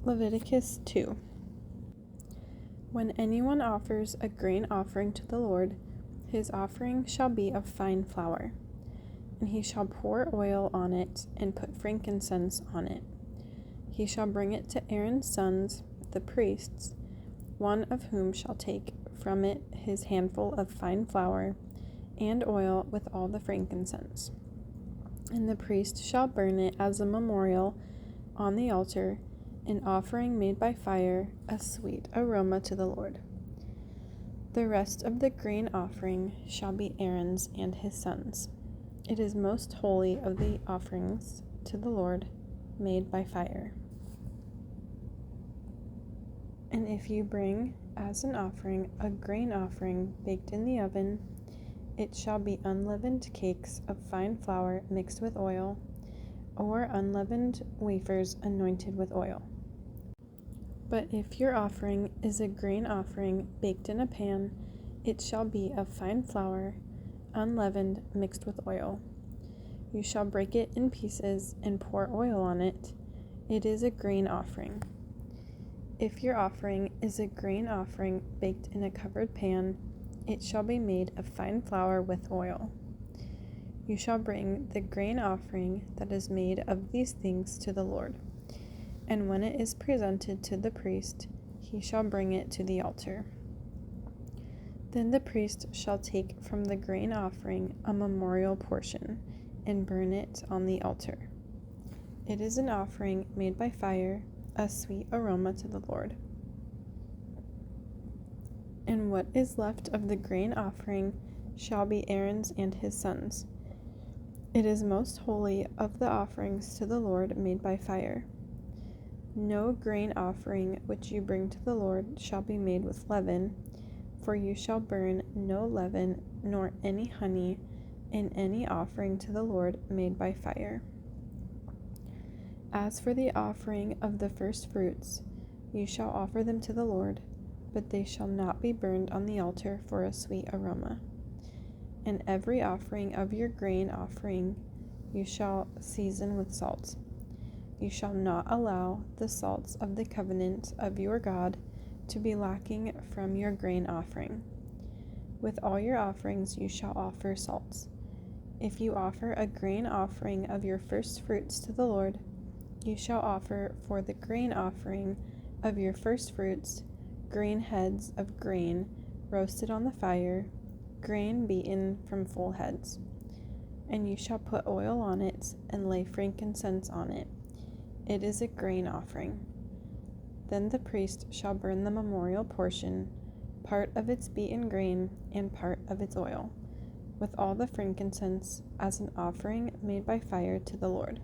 Leviticus 2. When anyone offers a grain offering to the Lord, his offering shall be of fine flour, and he shall pour oil on it and put frankincense on it. He shall bring it to Aaron's sons, the priests, one of whom shall take from it his handful of fine flour and oil with all the frankincense. And the priest shall burn it as a memorial on the altar, an offering made by fire, a sweet aroma to the Lord. The rest of the grain offering shall be Aaron's and his sons. It is most holy of the offerings to the Lord, made by fire. And if you bring as an offering a grain offering baked in the oven, it shall be unleavened cakes of fine flour mixed with oil, or unleavened wafers anointed with oil. But if your offering is a grain offering baked in a pan, it shall be of fine flour, unleavened, mixed with oil. You shall break it in pieces and pour oil on it. It is a grain offering. If your offering is a grain offering baked in a covered pan, it shall be made of fine flour with oil. You shall bring the grain offering that is made of these things to the Lord. And when it is presented to the priest, he shall bring it to the altar. Then the priest shall take from the grain offering a memorial portion and burn it on the altar. It is an offering made by fire, a sweet aroma to the Lord. And what is left of the grain offering shall be Aaron's and his sons. It is most holy of the offerings to the Lord made by fire. No grain offering which you bring to the Lord shall be made with leaven, for you shall burn no leaven nor any honey in any offering to the Lord made by fire. As for the offering of the first fruits, you shall offer them to the Lord, but they shall not be burned on the altar for a sweet aroma. And every offering of your grain offering you shall season with salt. You shall not allow the salts of the covenant of your God to be lacking from your grain offering. With all your offerings you shall offer salts. If you offer a grain offering of your first fruits to the Lord, you shall offer for the grain offering of your first fruits grain heads of grain roasted on the fire, grain beaten from full heads. And you shall put oil on it and lay frankincense on it. It is a grain offering. Then the priest shall burn the memorial portion, part of its beaten grain and part of its oil, with all the frankincense as an offering made by fire to the Lord.